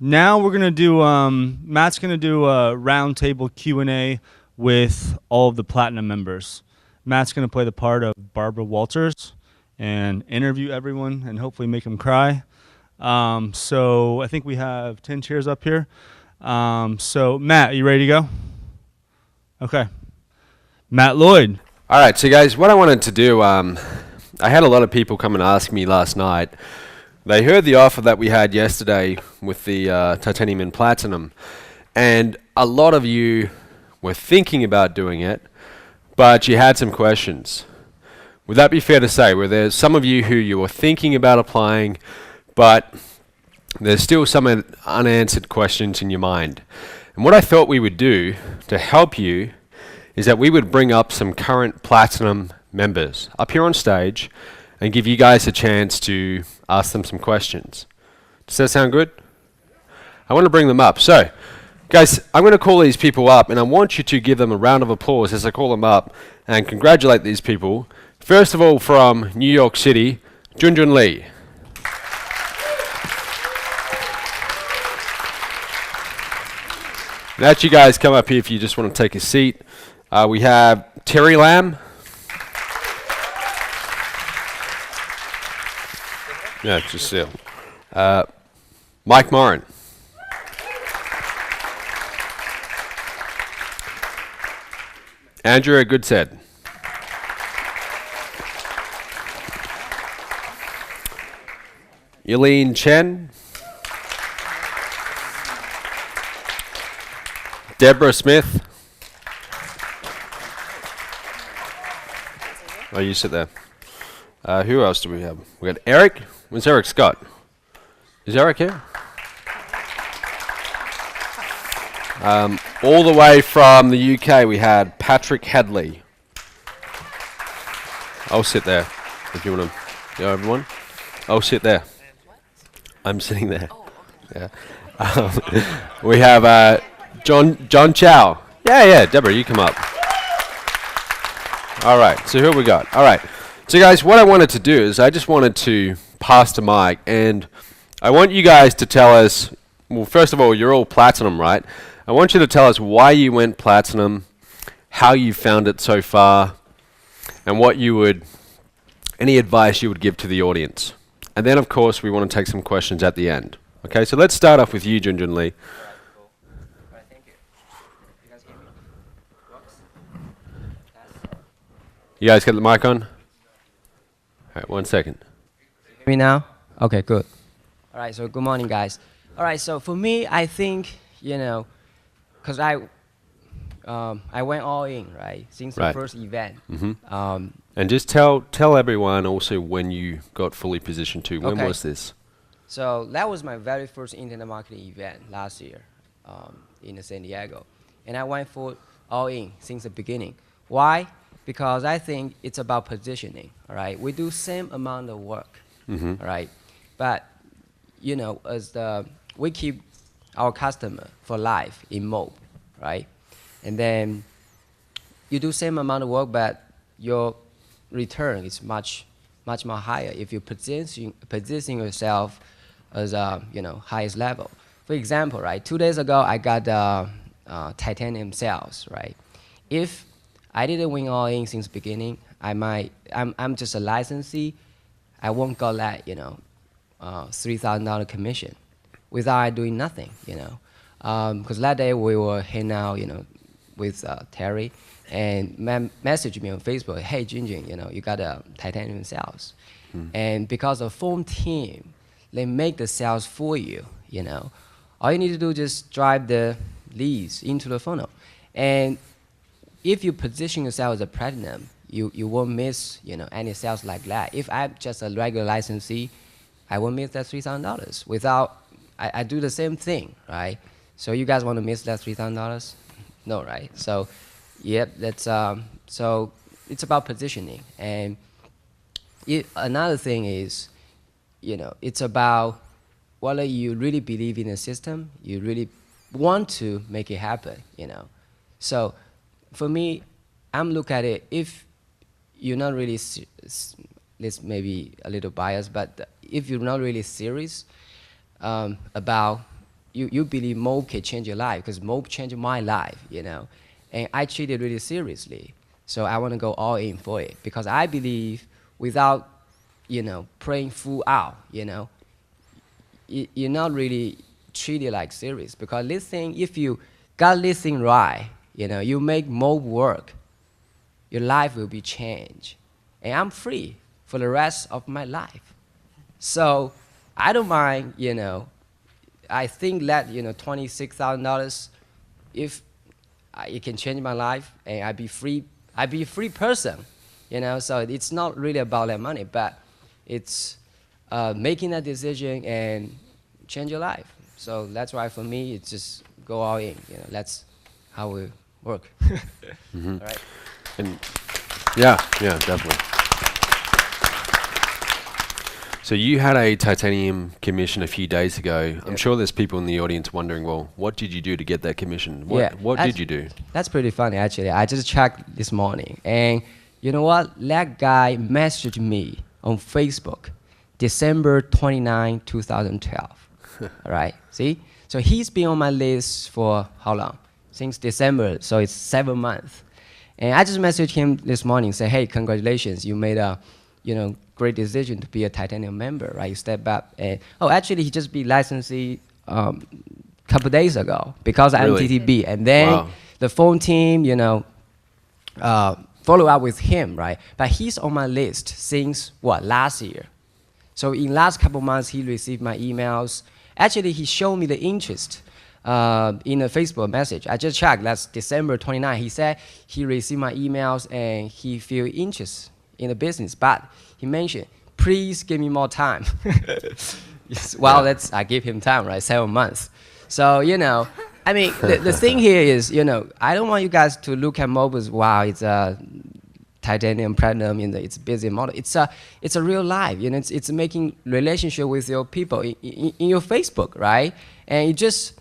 Now we're gonna do. Matt's gonna do a roundtable Q&A with all of the platinum members. Matt's gonna play the part of Barbara Walters and interview everyone and hopefully make them cry. So I think we have 10 chairs up here. So Matt, are you ready to go? Okay. Matt Lloyd. All right, so guys, what I wanted to do, I had a lot of people come and ask me last night. They heard the offer that we had yesterday with the titanium and platinum, and a lot of you were thinking about doing it, but you had some questions. Would that be fair to say? Were there some of you who you were thinking about applying, but there's still some unanswered questions in your mind? And what I thought we would do to help you is that we would bring up some current platinum members up here on stage and give you guys a chance to ask them some questions. Does that sound good? I want to bring them up. So, guys, I'm going to call these people up, and I want you to give them a round of applause as I call them up and congratulate these people. First of all, from New York City, Junjun Lee. Now that you guys come up here if you just want to take a seat. We have Terry Lamb. Yeah, just still. Mike Morin. Andrea Goodsaid. Eileen Chen. Deborah Smith. Oh, you sit there. Who else do we have? We got Eric. Where's Eric Scott? Is Eric here? All the way from the UK, we had Patrick Hadley. I'll sit there if you want to. Yeah, everyone. I'll sit there. I'm sitting there. Yeah. We have John Chow. Yeah. Deborah, you come up. All right. So who we got? All right. So guys, what I wanted to do is I just wanted to pass the mic, and I want you guys to tell us. Well, first of all, you're all platinum, right? I want you to tell us why you went platinum, how you found it so far, and any advice you would give to the audience. And then, of course, we want to take some questions at the end. Okay, so let's start off with you, Junjun Lee. All right, thank you. You guys hear me? Works? You guys got the mic on? All right, 1 second. Hear me now? Okay, good. All right, so good morning, guys. All right, so for me, I think, because I went all in, right, since the first event. Mm-hmm. And just tell everyone also when you got fully positioned too. When was this? So that was my very first internet marketing event last year in San Diego. And I went for all in since the beginning. Why? Because I think it's about positioning, all right? We do same amount of work, all right? But, we keep our customer for life in mob, right? And then you do same amount of work, but your return is much more higher if you position yourself as highest level. For example, right, 2 days ago I got titanium sales, right? If I didn't win all in since beginning, I'm just a licensee. I won't got that $3,000 commission without doing nothing, because that day we were hanging out, with Terry, and messaged me on Facebook, hey Junjun, you got a titanium sales, and because the phone team, they make the sales for you, all you need to do is just drive the leads into the funnel, and if you position yourself as a platinum, you won't miss any sales like that. If I'm just a regular licensee, I won't miss that $3,000 without. I do the same thing, right? So you guys want to miss that $3,000? No, right? So, yep, that's so it's about positioning, and another thing is, it's about whether you really believe in the system, you really want to make it happen, So, for me, I'm looking at it. If you're not really, this may be a little biased, but if you're not really serious about you believe mob can change your life, because mob changed my life, and I treat it really seriously. So I want to go all in for it, because I believe without, praying full out, you're not really treated like serious. Because this thing, if you got this thing right, you make mob work, your life will be changed. And I'm free for the rest of my life. So I don't mind, I think that, $26,000, if it can change my life and I'd be a free person, So it's not really about that money, but it's making that decision and change your life. So that's why for me, it's just go all in, that's how we work. Mm-hmm. All right? And yeah, definitely. So you had a titanium commission a few days ago. I'm sure there's people in the audience wondering, well, what did you do to get that commission? What did you do? That's pretty funny, actually. I just checked this morning, and you know what? That guy messaged me on Facebook, December 29, 2012. All right, see? So he's been on my list for how long? Since December, so it's 7 months. And I just messaged him this morning, say, hey, congratulations, you made a, great decision to be a titanium member, right? You step up, and actually, he just be licensee couple days ago because of Really? MTTB, and then the phone team, follow up with him, right? But he's on my list since last year. So in last couple months, he received my emails. Actually, he showed me the interest in a Facebook message. I just checked. That's December 29. He said he received my emails and he feel interest in the business, but he mentioned, please give me more time. I gave him time, right? 7 months. So, I mean, the thing here is, I don't want you guys to look at mobiles, wow, it's a titanium, platinum, it's a business model. It's a real life, it's making relationship with your people in your Facebook, right? And you just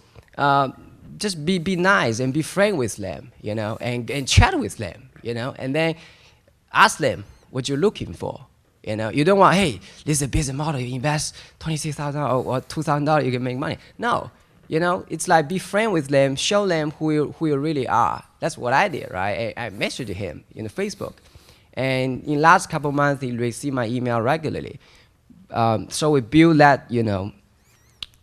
be nice and be friend with them, and chat with them, and then ask them what you're looking for. You don't want, hey, this is a business model, you invest $26,000 or $2,000, you can make money. No, it's like be friend with them, show them who you really are. That's what I did, right? I messaged him in Facebook. And in last couple months, he received my email regularly. So we build that, know,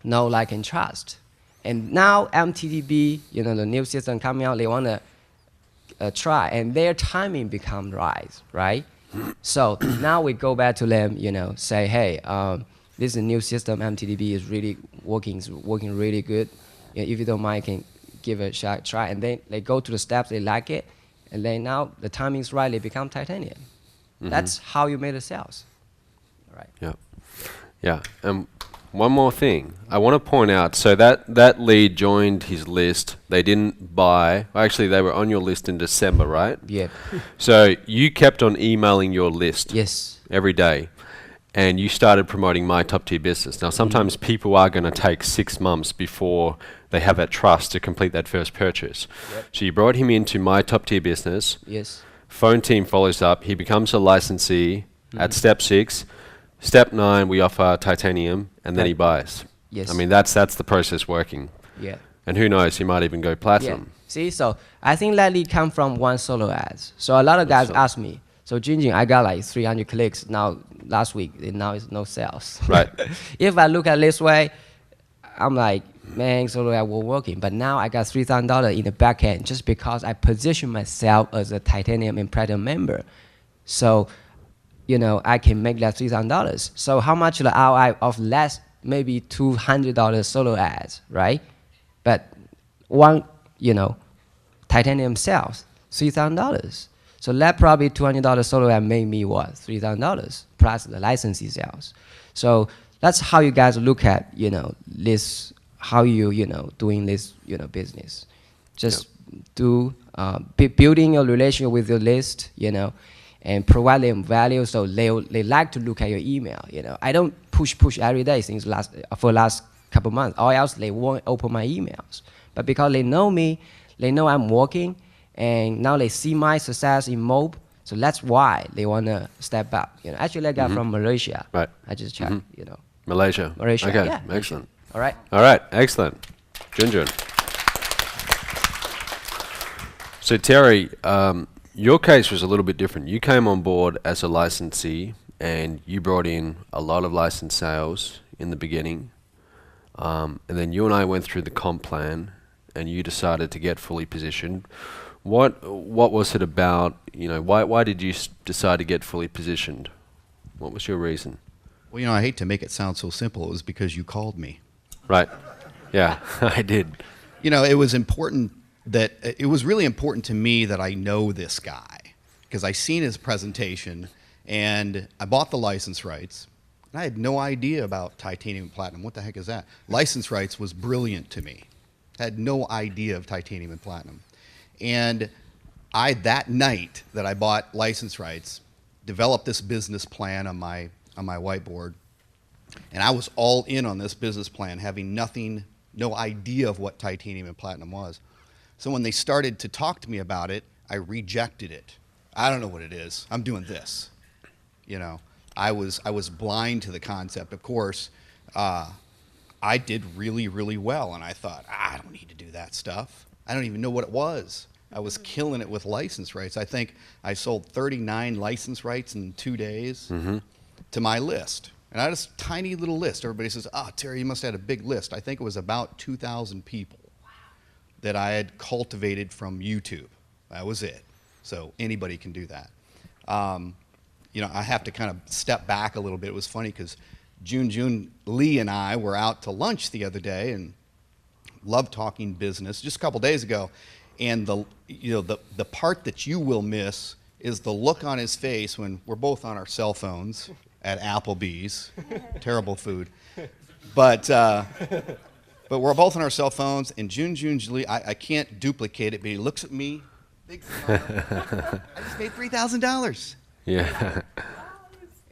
like, and trust. And now MTDB, the new system coming out, they want to try, and their timing become right? So now we go back to them, say, hey, this is a new system, MTDB is really working really good. If you don't mind, you can give it a try. And then they go to the steps, they like it, and then now the timing's right, they become titanium. Mm-hmm. That's how you make the sales. All right. Yeah. One more thing I want to point out. So that lead joined his list. They didn't buy. Actually, they were on your list in December, right? Yeah. So you kept on emailing your list. Yes. Every day. And you started promoting My Top Tier Business. Now, sometimes people are going to take 6 months before they have that trust to complete that first purchase. Yep. So you brought him into My Top Tier Business. Yes. Phone team follows up. He becomes a licensee at step 6. Step 9, we offer titanium, and then he buys. Yes. I mean, that's the process working. Yeah. And who knows, he might even go platinum. Yeah. See, so I think that lead come from one solo ads. So a lot of guys ask me, so Jinjing, I got like 300 clicks now last week, and now it's no sales. Right. If I look at this way, I'm like, man, solo ad was working. But now I got $3,000 in the back end just because I position myself as a titanium and platinum member. So, I can make that $3,000. So how much the ROI of less, maybe $200 solo ads, right? But one, titanium sales, $3,000. So that probably $200 solo ad made me what? $3,000 plus the licensing sales. So that's how you guys look at, this, how you, doing this, business. Just building a relationship with your list, and provide them value, so they like to look at your email. I don't push every day since for last couple months, or else they won't open my emails. But because they know me, they know I'm working, and now they see my success in MOB, so that's why they want to step up. Actually, I got from Malaysia. Right. I just checked. Malaysia. Malaysia. Okay. Yeah, Excellent. All right. All right. Excellent. Junjun. So Terry, your case was a little bit different. You came on board as a licensee, and you brought in a lot of license sales in the beginning, and then you and I went through the comp plan, and you decided to get fully positioned. What was it about? Why did you decide to get fully positioned? What was your reason? Well, I hate to make it sound so simple. It was because you called me. Right. Yeah, I did. It was important it was really important to me that I know this guy, because I seen his presentation and I bought the license rights. And I had no idea about titanium and platinum. What the heck is that? License rights was brilliant to me. I had no idea of titanium and platinum. And that night that I bought license rights, developed this business plan on my whiteboard, and I was all in on this business plan, having no idea of what titanium and platinum was. So when they started to talk to me about it, I rejected it. I don't know what it is. I'm doing this. I was blind to the concept. Of course, I did really, really well, and I thought, I don't need to do that stuff. I don't even know what it was. I was killing it with license rights. I think I sold 39 license rights in 2 days to my list. And I had this tiny little list. Everybody says, Terry, you must have had a big list. I think it was about 2,000 people that I had cultivated from YouTube. That was it. So anybody can do that. I have to kind of step back a little bit. It was funny because Jun Lee and I were out to lunch the other day and loved talking business just a couple days ago. And the part that you will miss is the look on his face when we're both on our cell phones at Applebee's. Terrible food. But we're both on our cell phones, and Jun Lee, I can't duplicate it, but he looks at me, big smile. I just made $3,000. Yeah.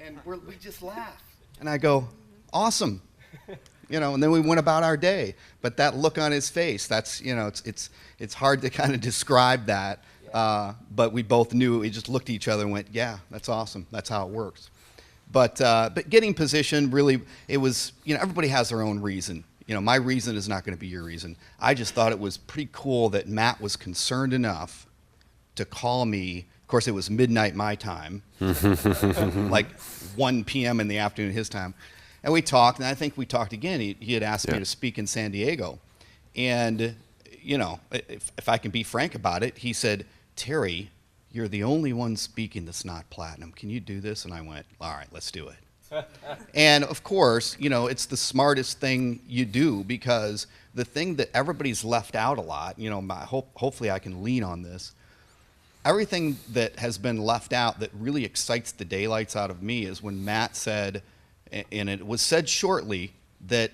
And we just laugh. And I go, awesome. And then we went about our day. But that look on his face, that's, it's hard to kind of describe that. But we both knew, we just looked at each other and went, yeah, that's awesome. That's how it works. But getting positioned, really, it was, everybody has their own reason. My reason is not going to be your reason. I just thought it was pretty cool that Matt was concerned enough to call me. Of course, it was midnight my time, like 1 p.m. in the afternoon his time. And we talked, and I think we talked again. He had asked me to speak in San Diego. And, if I can be frank about it, he said, Terry, you're the only one speaking that's not platinum. Can you do this? And I went, all right, let's do it. And of course, it's the smartest thing you do, because the thing that everybody's left out a lot, hopefully I can lean on this. Everything that has been left out that really excites the daylights out of me is when Matt said, and it was said shortly, that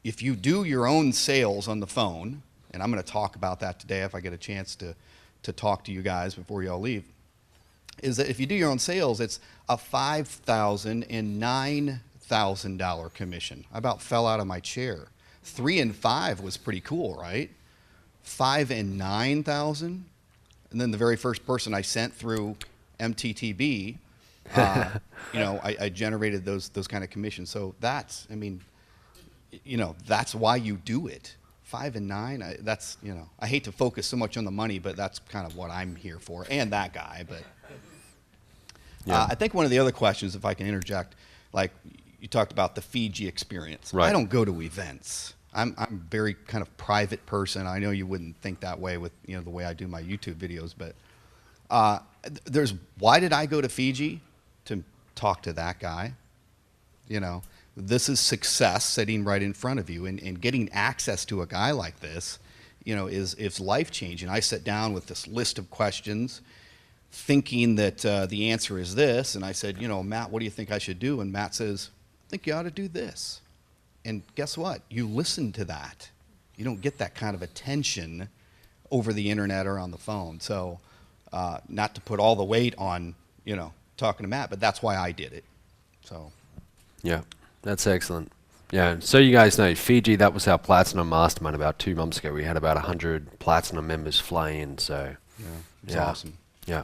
if you do your own sales on the phone, and I'm going to talk about that today if I get a chance to talk to you guys before you all leave, is that if you do your own sales, it's a $5,000 and $9,000 commission. I about fell out of my chair. 3 and 5 was pretty cool, right? 5 and 9,000, and then the very first person I sent through MTTB, I generated those kind of commissions. So that's why you do it. 5 and 9. I hate to focus so much on the money, but that's kind of what I'm here for, and that guy. But I think one of the other questions, if I can interject, like you talked about the Fiji experience. Right. I don't go to events. I'm a very kind of private person. I know you wouldn't think that way with the way I do my YouTube videos, but why did I go to Fiji? To talk to that guy. This is success sitting right in front of you, and getting access to a guy like this, is life changing. I sat down with this list of questions, thinking that the answer is this, and I said, Matt, what do you think I should do? And Matt says, I think you ought to do this. And guess what? You listen to that. You don't get that kind of attention over the internet or on the phone. So, not to put all the weight on, talking to Matt, but that's why I did it. So. Yeah, that's excellent. Yeah, so you guys know, Fiji, that was our Platinum Mastermind about 2 months ago. We had about 100 Platinum members fly in, so. Yeah, it was awesome. Yeah.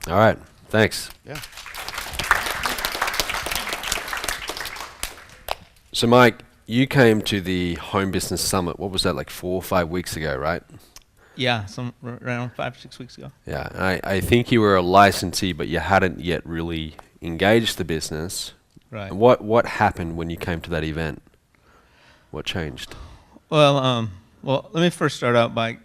All right, thanks. Yeah. So Mike, you came to the Home Business Summit. What was that, like 4 or 5 weeks ago, right? Yeah, around 5 or 6 weeks ago. Yeah, I think you were a licensee, but you hadn't yet really engaged the business. Right. And what happened when you came to that event? What changed? Well, let me first start out by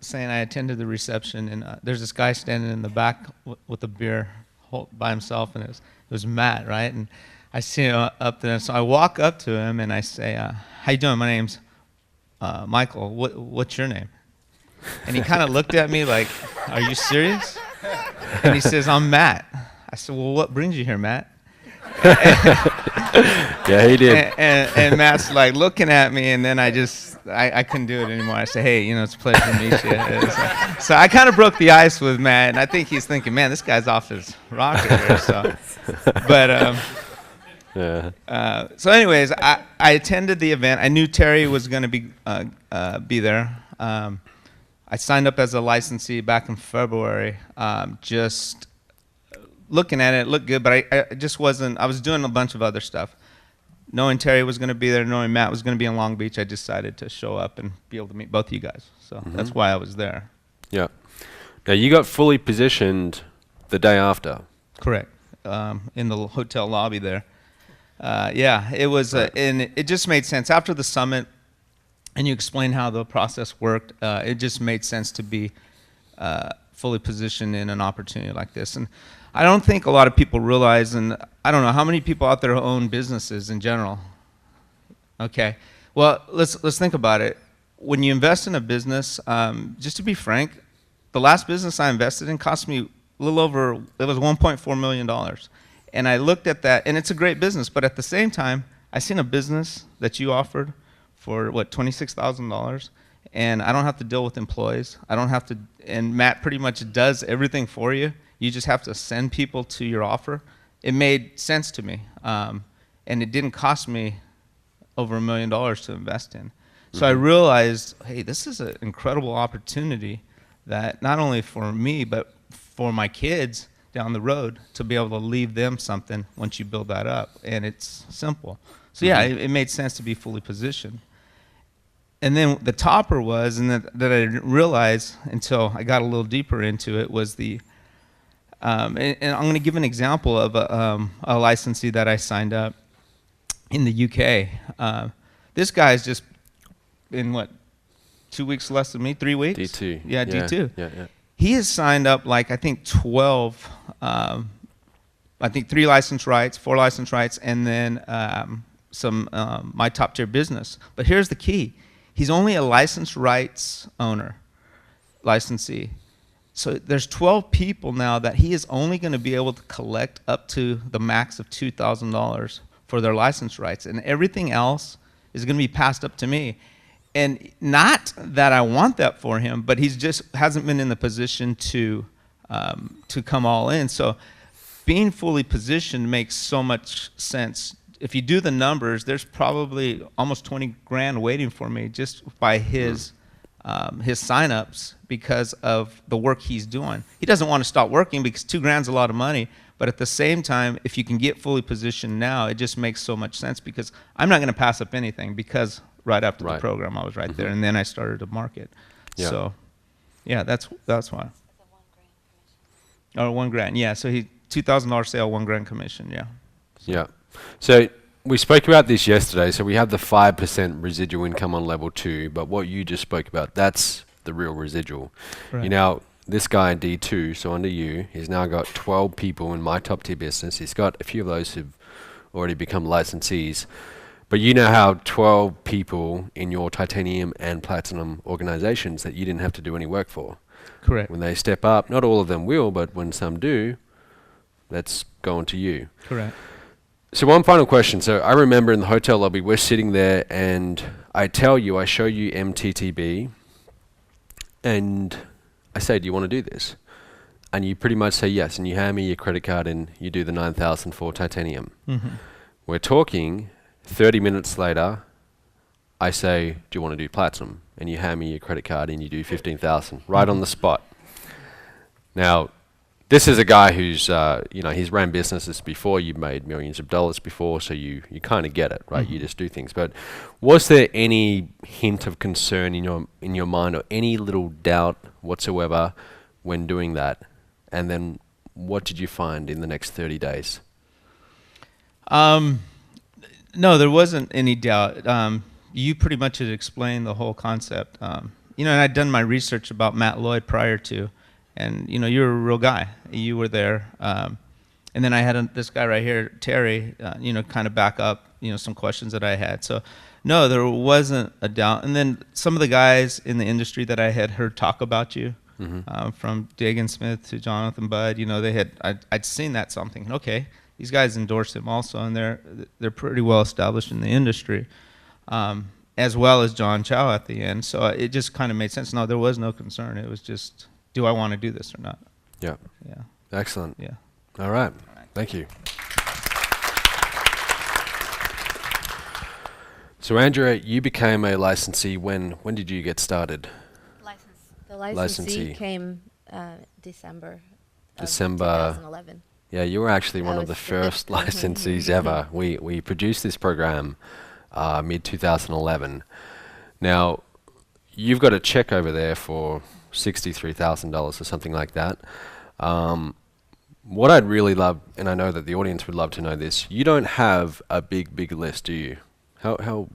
saying I attended the reception, and there's this guy standing in the back with a beer by himself, and it was Matt, right? And I see him up there, so I walk up to him and I say, "How you doing? My name's Michael. What's your name?" And he kind of looked at me like, "Are you serious?" And he says, "I'm Matt." I said, "Well, what brings you here, Matt?" Yeah, he did. And Matt's like looking at me, and then I couldn't do it anymore. I said, "Hey, it's a pleasure to meet you." So I kind of broke the ice with Matt, and I think he's thinking, "Man, this guy's off his rocker here." So, but so anyways, I attended the event. I knew Terry was going to be there. I signed up as a licensee back in February. Just looking at it looked good, but I just wasn't. I was doing a bunch of other stuff. Knowing Terry was going to be there, knowing Matt was going to be in Long Beach, I decided to show up and be able to meet both of you guys. So that's why I was there. Yeah. Now, you got fully positioned the day after. Correct. In the hotel lobby there. Yeah, it was, and it just made sense. After the summit, and you explained how the process worked, it just made sense to be fully positioned in an opportunity like this. And I don't think a lot of people realize, and I don't know how many people out there own businesses in general. Okay, well, let's think about it. When you invest in a business, just to be frank, the last business I invested in cost me a little over, it was $1.4 million. And I looked at that, and it's a great business, but at the same time, I seen a business that you offered for, $26,000, and I don't have to deal with employees. I don't have to, and Matt pretty much does everything for you. You just have to send people to your offer. It made sense to me, and it didn't cost me over $1 million to invest in. So I realized, hey, this is an incredible opportunity that not only for me, but for my kids down the road to be able to leave them something once you build that up. And it's simple. So yeah, it made sense to be fully positioned. And then the topper was, and that I didn't realize until I got a little deeper into it, was the, and I'm going to give an example of a licensee that I signed up in the UK. This guy's just in 2 weeks less than me, 3 weeks? D2. Yeah, D2. Yeah. He has signed up I think 12, I think 3 license rights, 4 license rights, and then some my top tier business. But here's the key. He's only a license rights owner, licensee. So there's 12 people now that he is only going to be able to collect up to the max of $2,000 for their license rights. And everything else is going to be passed up to me. And not that I want that for him, but he's just hasn't been in the position to come all in. So being fully positioned makes so much sense. If you do the numbers, there's probably almost 20 grand waiting for me just by his signups because of the work he's doing. He doesn't want to stop working because 2 grand's a lot of money. But at the same time, if you can get fully positioned now, it just makes so much sense because I'm not going to pass up anything because right after the program, I was right there, and then I started to market. Yeah. So, yeah, that's why. Or $1 grand, yeah. So he $2,000 sale, $1 grand commission, yeah. Yeah. So we spoke about this yesterday. So we have the 5% residual income on level 2, but what you just spoke about, that's the real residual. Right. You know, this guy in D2, so under you, he's now got 12 people in my top tier business. He's got a few of those who've already become licensees. But you now have 12 people in your titanium and platinum organizations that you didn't have to do any work for. Correct. When they step up, not all of them will, but when some do, that's going to you. Correct. So one final question. So I remember in the hotel lobby, we're sitting there and I show you MTTB and I say, do you want to do this? And you pretty much say yes, and you hand me your credit card and you do the 9,000 for titanium. Mm-hmm. We're talking, 30 minutes later, I say, do you want to do platinum? And you hand me your credit card and you do 15,000 right on the spot. Now, This is a guy who's, he's ran businesses before. You've made millions of dollars before, so you kind of get it, right? You just do things. But was there any hint of concern in your mind, or any little doubt whatsoever when doing that? And then what did you find in the next 30 days? No, there wasn't any doubt. You pretty much had explained the whole concept. And I'd done my research about Matt Lloyd prior to. And you're a real guy. You were there, and then I had this guy right here, Terry. Kind of back up, some questions that I had. So, no, there wasn't a doubt. And then some of the guys in the industry that I had heard talk about you, from Dagan Smith to Jonathan Budd. I'd seen that something. Okay, these guys endorsed him also, and they're pretty well established in the industry, as well as John Chow at the end. So it just kind of made sense. No, there was no concern. It was just, do I want to do this or not? Yeah. Yeah. Excellent. Yeah. All right. Thank you. So, Andrea, you became a licensee when did you get started? The licensee came December of December 2011. Yeah, you were actually one I of the was the first licensees ever. We produced this program mid-2011. Now, you've got a check over there for $63,000 or something like that. What I'd really love, and I know that the audience would love to know this, you don't have a big list, do you? How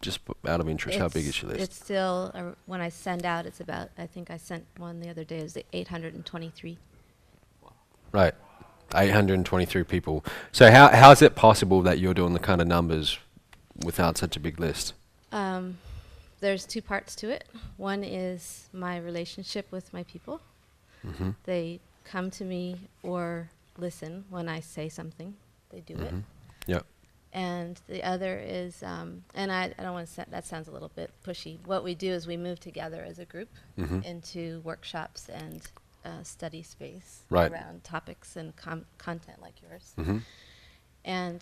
just out of interest, how big is your list? It's still, when I send out, it's about, I think I sent one the other day, it was 823. Right, 823 people. So how is it possible that you're doing the kind of numbers without such a big list? There's two parts to it. One is my relationship with my people. Mm-hmm. They come to me or listen when I say something. They do it. Yep. And the other is, and I don't want to, that sounds a little bit pushy. What we do is we move together as a group into workshops and study space around topics and content like yours. And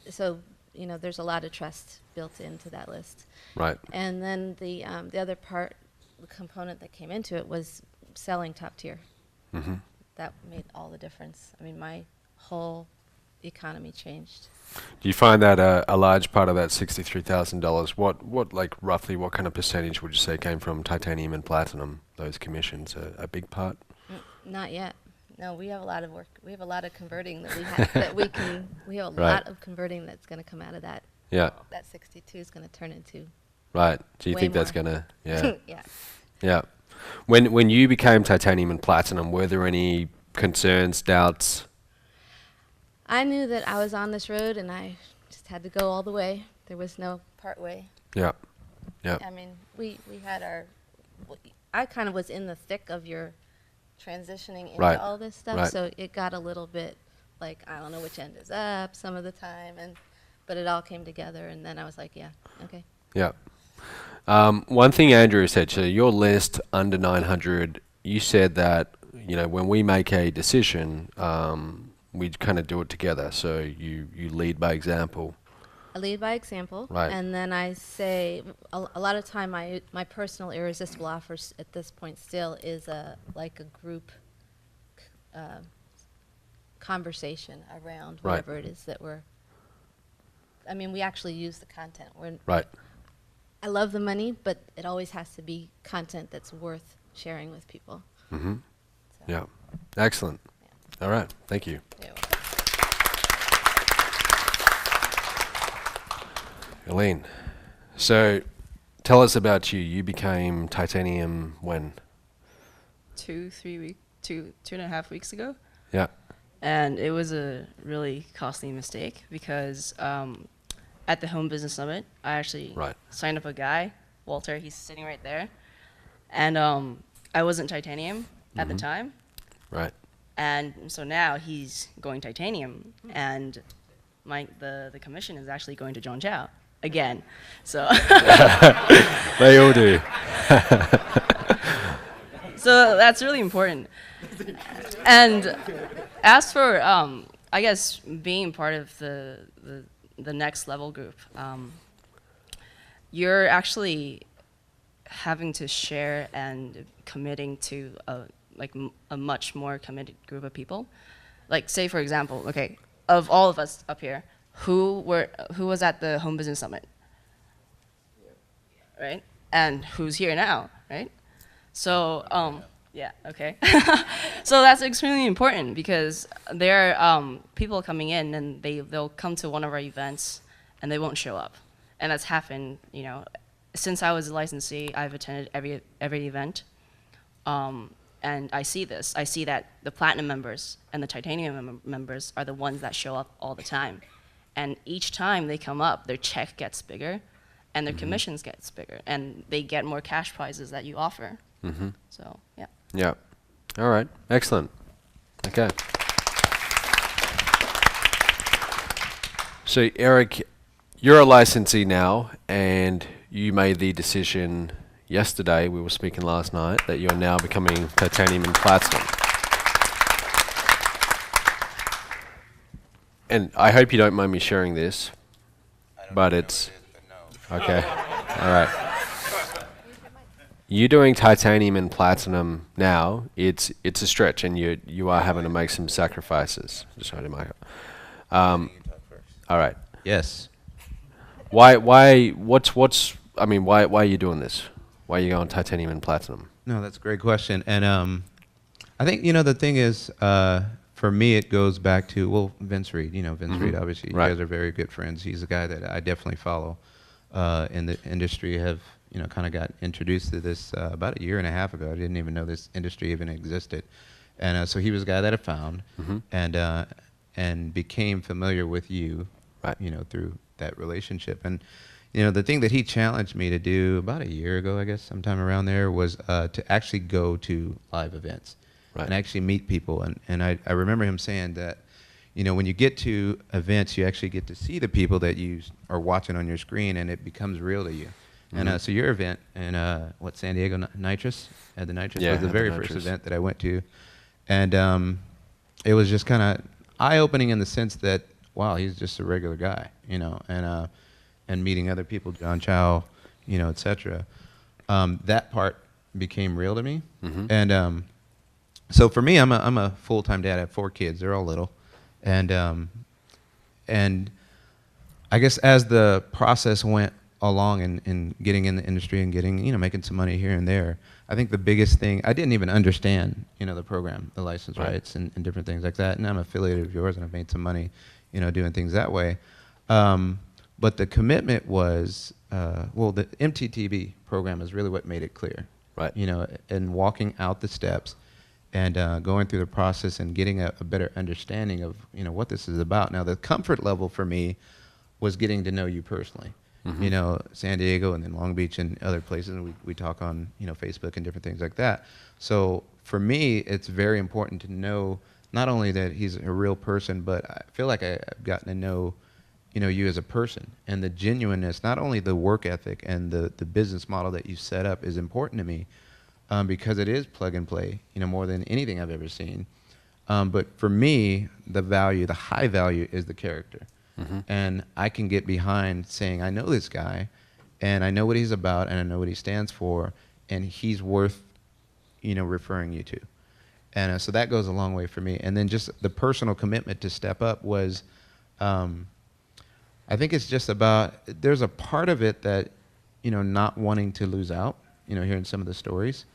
so, there's a lot of trust built into that list. Right. And then the other part, the component that came into it was selling top tier. That made all the difference. I mean, my whole economy changed. Do you find that a large part of that $63,000? What like roughly what kind of percentage would you say came from titanium and platinum? Those commissions, a big part? Not yet. No, we have a lot of work. We have a lot of converting that we have that we can. We have a Right. lot of converting that's going to come out of that. Yeah. That 62 is going to turn into. Right. Do you Way think that's more. gonna? Yeah. Yeah. Yeah. When you became titanium and platinum, were there any concerns, doubts? I knew that I was on this road and I just had to go all the way. There was no part way. Yeah. Yeah. I mean, we had our. I kind of was in the thick of your transitioning into Right. all this stuff, Right. so it got a little bit like I don't know which end is up some of the time, but it all came together, and then I was like, yeah, okay. Yeah. One thing Andrew said, so your list under 900, you said that, when we make a decision, we kind of do it together. So you lead by example. I lead by example, Right. and then I say a lot of time my personal irresistible offers at this point still is like a group conversation around Right. whatever it is that I mean, we actually use the content. Right. I love the money, but it always has to be content that's worth sharing with people. Mm-hmm. So, Yeah. Excellent. yeah. All right. Thank you. Yeah. Elaine, so tell us about you. You became titanium when? 2.5 weeks ago. Yeah. And it was a really costly mistake because at the Home Business Summit, I actually Right. signed up a guy, Walter, he's sitting right there. And I wasn't titanium at the time. Right. And so now he's going titanium. And the commission is actually going to John Chow again. So They all do. So that's really important. And as for, I guess, being part of the next level group, you're actually having to share and committing to a much more committed group of people. Like, say for example, okay, of all of us up here, who was at the Home Business Summit, right? And who's here now, right? So, yeah, okay. So that's extremely important because there are people coming in and they'll come to one of our events and they won't show up. And that's happened, since I was a licensee, I've attended every event. And I see this. I see that the Platinum members and the Titanium members are the ones that show up all the time. And each time they come up, their check gets bigger and their commissions gets bigger and they get more cash prizes that you offer. So, yeah. Yeah. All right. Excellent. Okay. So, Eric, you're a licensee now, and you made the decision yesterday, we were speaking last night, that you're now becoming Titanium and Platinum. And I hope you don't mind me sharing this, but it's... Okay. All right. You doing Titanium and Platinum now, it's a stretch, and you are having to make some sacrifices. Just hold your mic up. All right. Yes. Why are you doing this? Why are you going Titanium and Platinum? No, that's a great question. And I think, the thing is, for me, it goes back to, Vince Reed. Vince Reed, obviously, you guys are very good friends. He's a guy that I definitely follow in the industry, have, kind of got introduced to this about a year and a half ago. I didn't even know this industry even existed. And so he was a guy that I found and became familiar with you, through that relationship. And the thing that he challenged me to do about a year ago, I guess, sometime around there, was to actually go to live events and actually meet people. And I remember him saying that, when you get to events, you actually get to see the people that you are watching on your screen, and it becomes real to you. And so your event in, San Diego Nitrous? At the Nitrous was the very first event that I went to. And it was just kind of eye-opening in the sense that, wow, he's just a regular guy, and meeting other people, John Chow, et cetera. That part became real to me. And so for me, I'm a full-time dad. I have 4 kids. They're all little. And I guess as the process went along in getting in the industry and getting, making some money here and there, I think the biggest thing, I didn't even understand, the program, the license rights and different things like that. And I'm affiliated with yours and I've made some money, doing things that way. But the commitment was, the MTTV program is really what made it clear. And walking out the steps and going through the process and getting a better understanding of, what this is about. Now, the comfort level for me was getting to know you personally. San Diego and then Long Beach and other places, and we talk on, Facebook and different things like that. So for me, it's very important to know not only that he's a real person, but I feel like I've gotten to know, you as a person, and the genuineness, not only the work ethic and the business model that you set up is important to me, because it is plug and play, more than anything I've ever seen. But for me, the high value is the character. And I can get behind saying, I know this guy, and I know what he's about, and I know what he stands for, and he's worth, referring you to. And so that goes a long way for me. And then just the personal commitment to step up was, I think it's just about, there's a part of it that, not wanting to lose out, hearing some of the stories.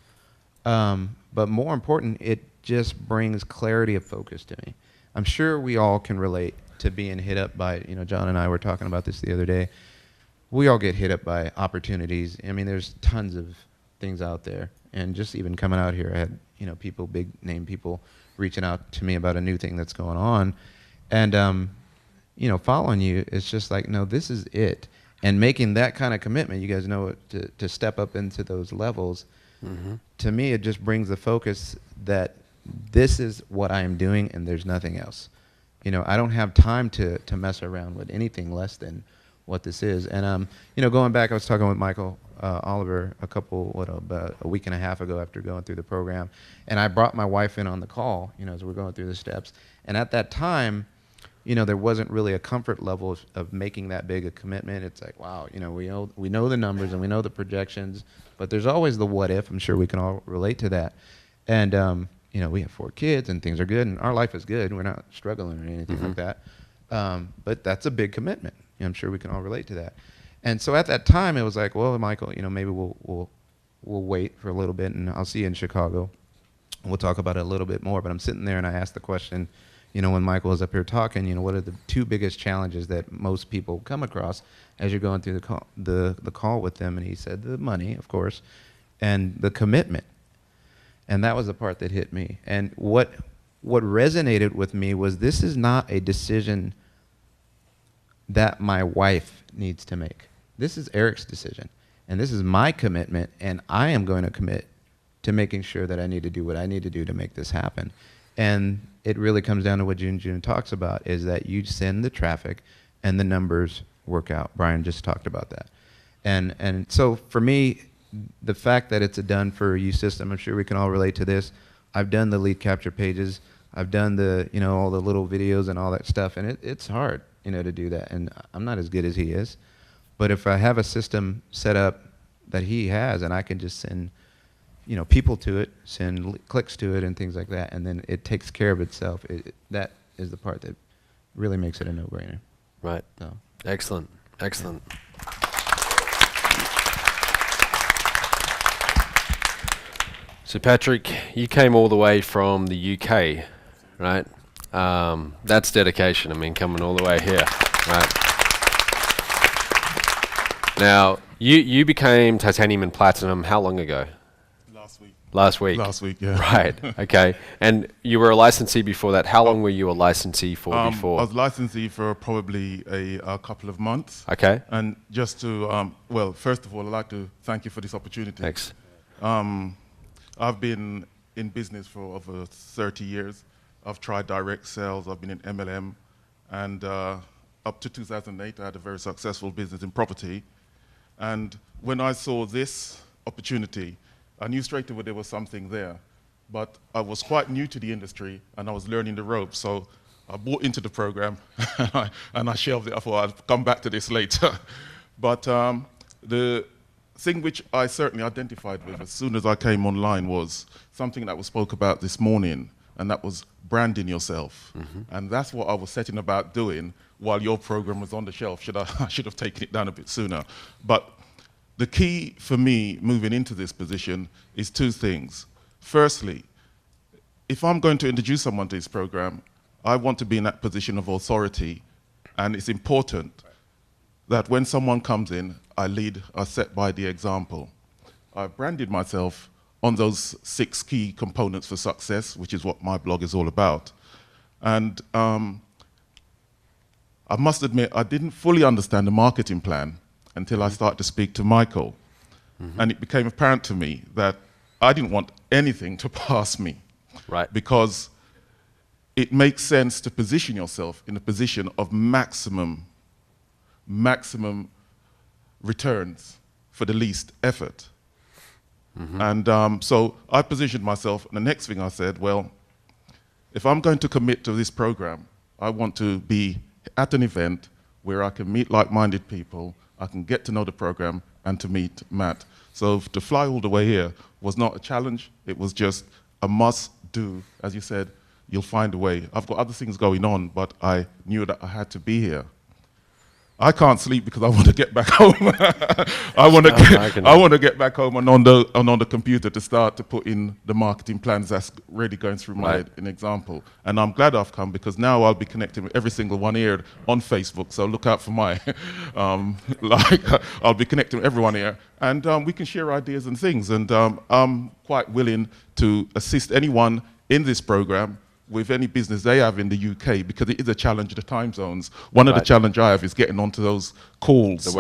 But more important, it just brings clarity of focus to me. I'm sure we all can relate to being hit up by, John and I were talking about this the other day. We all get hit up by opportunities. I mean, there's tons of things out there. And just even coming out here, I had, people, big name people, reaching out to me about a new thing that's going on. And, following you, it's just like, no, this is it. And making that kind of commitment, you guys know, to step up into those levels, to me, it just brings the focus that this is what I am doing and there's nothing else. I don't have time to mess around with anything less than what this is. And, going back, I was talking with Michael Oliver about a week and a half ago after going through the program. And I brought my wife in on the call, as we're going through the steps. And at that time, there wasn't really a comfort level of making that big a commitment. It's like, wow, we know the numbers and we know the projections, but there's always the what if. I'm sure we can all relate to that. And we have 4 kids and things are good and our life is good. We're not struggling or anything like that. But that's a big commitment. I'm sure we can all relate to that. And so at that time, it was like, well, Michael, maybe we'll wait for a little bit, and I'll see you in Chicago. We'll talk about it a little bit more. But I'm sitting there, and I asked the question, when Michael was up here talking, what are the 2 biggest challenges that most people come across as you're going through the call with them? And he said the money, of course, and the commitment. And that was the part that hit me. And what resonated with me was this is not a decision that my wife needs to make. This is Eric's decision. And this is my commitment, and I am going to commit to making sure that I need to do what I need to do to make this happen. And it really comes down to what Jun talks about, is that you send the traffic and the numbers work out. Brian just talked about that. And so for me, the fact that it's a done for you system, I'm sure we can all relate to this. I've done the lead capture pages. I've done the, all the little videos and all that stuff, and it's hard, to do that. And I'm not as good as he is. But if I have a system set up that he has, and I can just send, people to it, send clicks to it and things like that, and then it takes care of itself, that is the part that really makes it a no-brainer. Right. So. Excellent. Excellent. So Patrick, you came all the way from the UK, right? That's dedication. Coming all the way here, right? Now, you became titanium and platinum how long ago? Last week. Last week, yeah. Right. Okay. And you were a licensee before that. How long were you a licensee for before? I was licensee for probably a couple of months. Okay. And just to, first of all, I'd like to thank you for this opportunity. Thanks. I've been in business for over 30 years. I've tried direct sales. I've been in MLM. And up to 2008, I had a very successful business in property. And when I saw this opportunity, I knew straight away there was something there. But I was quite new to the industry, and I was learning the ropes. So I bought into the program, and I shelved it. I thought I'd come back to this later. But the thing which I certainly identified with as soon as I came online was something that was spoke about this morning, and that was branding yourself. And that's what I was setting about doing while your program was on the shelf. I should have taken it down a bit sooner. But the key for me moving into this position is 2 things. Firstly, if I'm going to introduce someone to this program, I want to be in that position of authority, and it's important that when someone comes in, I set by the example. I've branded myself on those 6 key components for success, which is what my blog is all about. And I must admit, I didn't fully understand the marketing plan until I started to speak to Michael. And it became apparent to me that I didn't want anything to pass me. Right. Because it makes sense to position yourself in a position of maximum returns for the least effort. And so I positioned myself, and the next thing I said, well, if I'm going to commit to this program, I want to be at an event where I can meet like-minded people, I can get to know the program, and to meet Matt. So to fly all the way here was not a challenge, it was just a must-do. As you said, you'll find a way. I've got other things going on, but I knew that I had to be here. I can't sleep because I want to get back home. I want to get back home and on the computer to start to put in the marketing plans that's really going through my head, an example. And I'm glad I've come because now I'll be connecting with every single one here on Facebook. So look out for my, I'll be connecting with everyone here, and we can share ideas and things. And I'm quite willing to assist anyone in this program with any business they have in the UK, because it is a challenge, the time zones. One of the challenge I have is getting onto those calls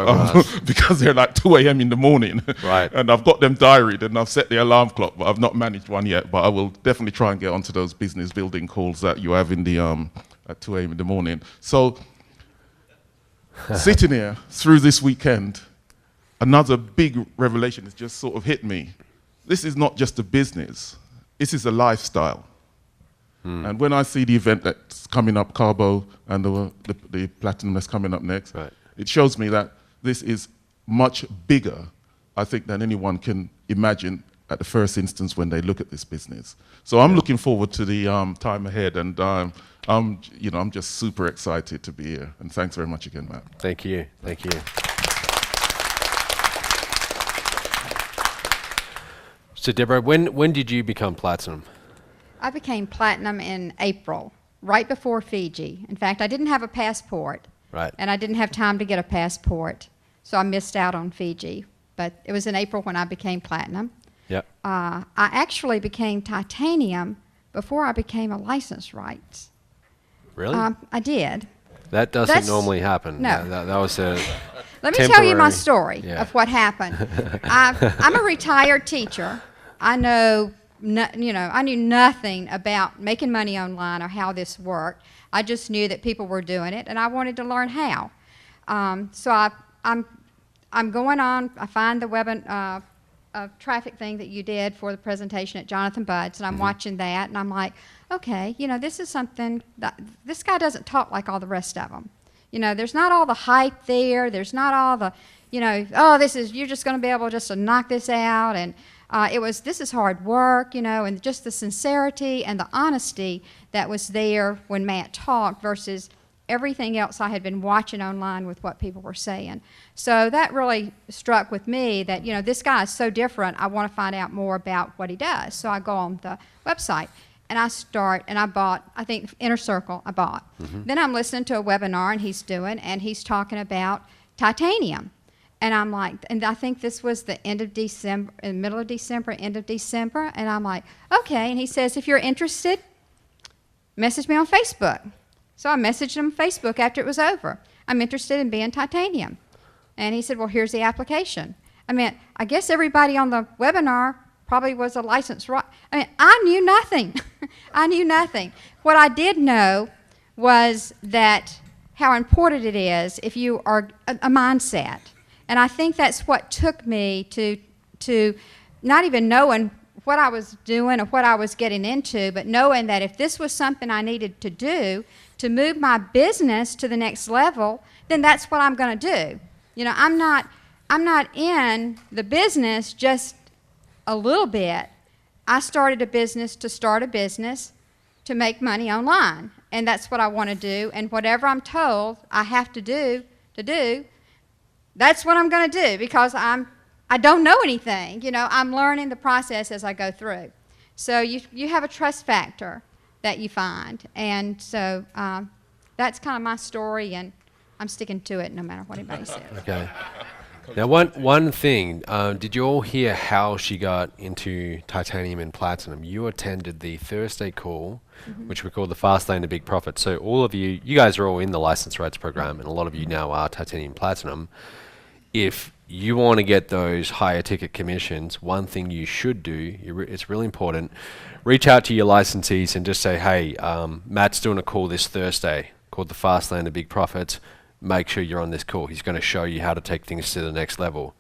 because they're like 2 a.m. in the morning. Right. And I've got them diaried and I've set the alarm clock, but I've not managed one yet. But I will definitely try and get onto those business building calls that you have in the at 2 a.m. in the morning. So sitting here through this weekend, another big revelation has just sort of hit me. This is not just a business, this is a lifestyle. And when I see the event that's coming up, Carbo, and the Platinum that's coming up next, it shows me that this is much bigger, I think, than anyone can imagine at the first instance when they look at this business. So I'm looking forward to the time ahead, and I'm just super excited to be here. And thanks very much again, Matt. Thank you. Thank you. So Deborah, when did you become platinum? I became platinum in April, right before Fiji. In fact, I didn't have a passport. Right. And I didn't have time to get a passport, so I missed out on Fiji. But it was in April when I became platinum. Yep. I actually became titanium before I became a license rights. Really? I did. That doesn't normally happen. No. That was a Let me tell you my temporary- story Yeah. of what happened. I'm a retired teacher. I know, I knew nothing about making money online or how this worked. I just knew that people were doing it, and I wanted to learn how. So I'm going on. I find the traffic thing that you did for the presentation at Jonathan Budd's, and I'm watching that, and I'm like, okay, this is something that this guy doesn't talk like all the rest of them. There's not all the hype there. There's not all the, you're just going to be able just to knock this out, and this is hard work, and just the sincerity and the honesty that was there when Matt talked versus everything else I had been watching online with what people were saying. So that really struck with me that, this guy is so different. I want to find out more about what he does. So I go on the website and I bought, I think Inner Circle I bought. Then I'm listening to a webinar and he's talking about titanium. And I'm like, and I think this was the end of December, in the middle of December, end of December. And I'm like, okay. And he says, if you're interested, message me on Facebook. So I messaged him on Facebook after it was over. I'm interested in being titanium. And he said, well, here's the application. I guess everybody on the webinar probably was a licensed. I knew nothing. I knew nothing. What I did know was that how important it is if you are a mindset. And I think that's what took me to not even knowing what I was doing or what I was getting into, but knowing that if this was something I needed to do to move my business to the next level, then that's what I'm going to do. I'm not in the business just a little bit. I started a business to start a business to make money online, and that's what I want to do. And whatever I'm told I have to do, that's what I'm going to do because I don't know anything. I'm learning the process as I go through. So you have a trust factor that you find. And so that's kind of my story, and I'm sticking to it no matter what anybody says. Okay. Now, one thing, did you all hear how she got into titanium and platinum? You attended the Thursday call, which we call the Fast Lane to Big Profit. So all of you guys are all in the license rights program, and a lot of you now are titanium platinum. If you want to get those higher ticket commissions, one thing you should do, it's really important, reach out to your licensees and just say, hey, Matt's doing a call this Thursday called the Fast Lane to Big Profits. Make sure you're on this call. He's going to show you how to take things to the next level.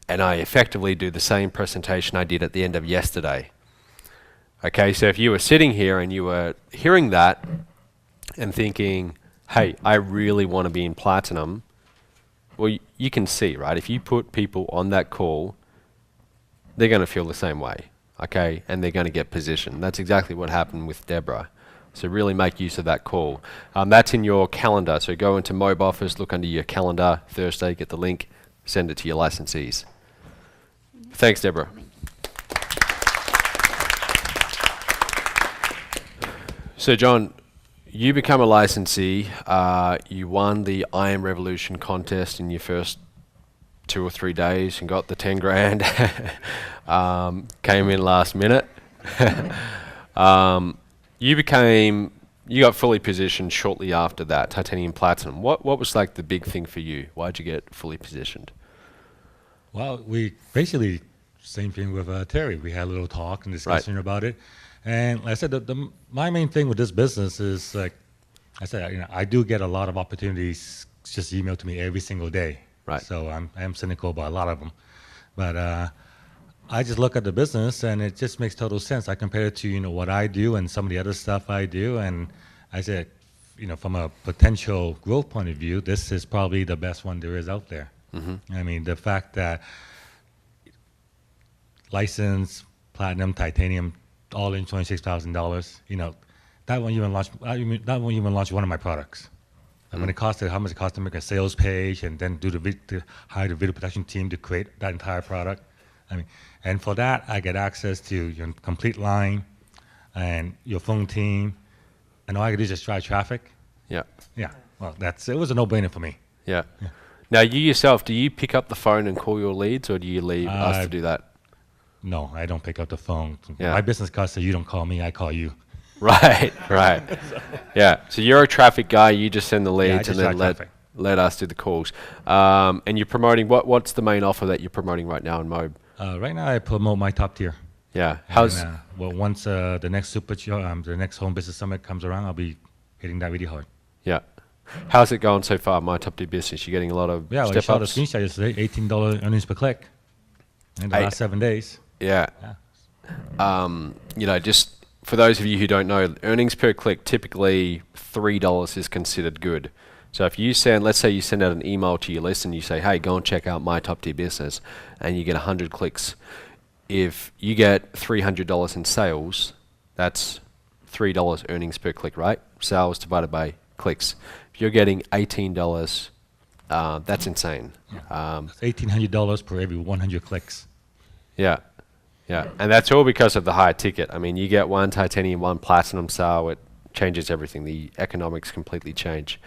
And I effectively do the same presentation I did at the end of yesterday. Okay, so if you were sitting here and you were hearing that and thinking, hey, I really want to be in platinum, well, you can see, right? If you put people on that call, they're going to feel the same way, okay? And they're going to get positioned. That's exactly what happened with Deborah. So really make use of that call. That's in your calendar. So go into Mob Office, look under your calendar, Thursday, get the link, send it to your licensees. Thanks, Deborah. So John, you become a licensee. You won the I Am Revolution contest in your first 2 or 3 days and got the 10 grand. Came in last minute. You got fully positioned shortly after that, titanium platinum. What was like the big thing for you? Why'd you get fully positioned? Well, we basically, same thing with Terry. We had a little talk and discussion about it. And like I said, my main thing with this business is, like I said, I do get a lot of opportunities just emailed to me every single day. Right. So I am cynical about a lot of them. But I just look at the business and it just makes total sense. I compare it to, what I do and some of the other stuff I do. And I said, from a potential growth point of view, this is probably the best one there is out there. I mean, the fact that, license, platinum, titanium, all in $26,000. That won't even launch. That won't even launch one of my products. And when it costs, how much it costs to make a sales page and then to hire the video production team to create that entire product. And for that, I get access to your complete line and your phone team, and all I can do is just drive traffic. Yeah. Yeah. Well, it was a no-brainer for me. Yeah. Now, you yourself, do you pick up the phone and call your leads, or do you leave us to do that? No, I don't pick up the phone. Yeah. My business card says you don't call me, I call you. Right. Yeah. So you're a traffic guy. You just send the leads and then let us do the calls. And you're promoting what's the main offer that you're promoting right now in Mobe? Right now, I promote my top tier. Yeah. Once the next the next home business summit comes around, I'll be hitting that really hard. Yeah. How's it going so far, my top tier business? You getting a lot of step ups? I saw the screenshot yesterday. $18 earnings per click in the last 7 days. Yeah. Just for those of you who don't know, earnings per click, typically $3 is considered good. So if let's say you send out an email to your list and you say, hey, go and check out my top tier business, and you get 100 clicks. If you get $300 in sales, that's $3 earnings per click, right? Sales divided by clicks. If you're getting $18, that's insane. That's $1,800 per every 100 clicks. Yeah. And that's all because of the higher ticket. You get one titanium, one platinum sale, it changes everything. The economics completely change.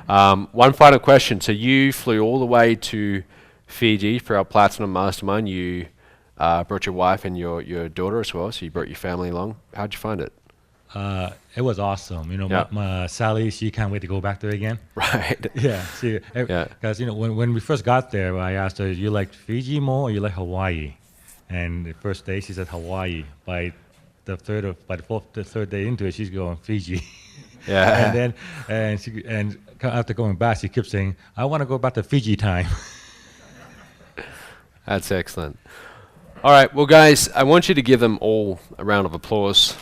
One final question. So you flew all the way to Fiji for our platinum mastermind. You brought your wife and your daughter as well, so you brought your family along. How'd you find it? It was awesome. My Sally, she can't wait to go back there again. Right. Yeah. Because when we first got there, I asked her, you like Fiji more or you like Hawaii? And the first day she said Hawaii. By the third day into it, she's going Fiji. Yeah. and after going back, she kept saying, I want to go back to Fiji time. That's excellent. All right, well, guys, I want you to give them all a round of applause.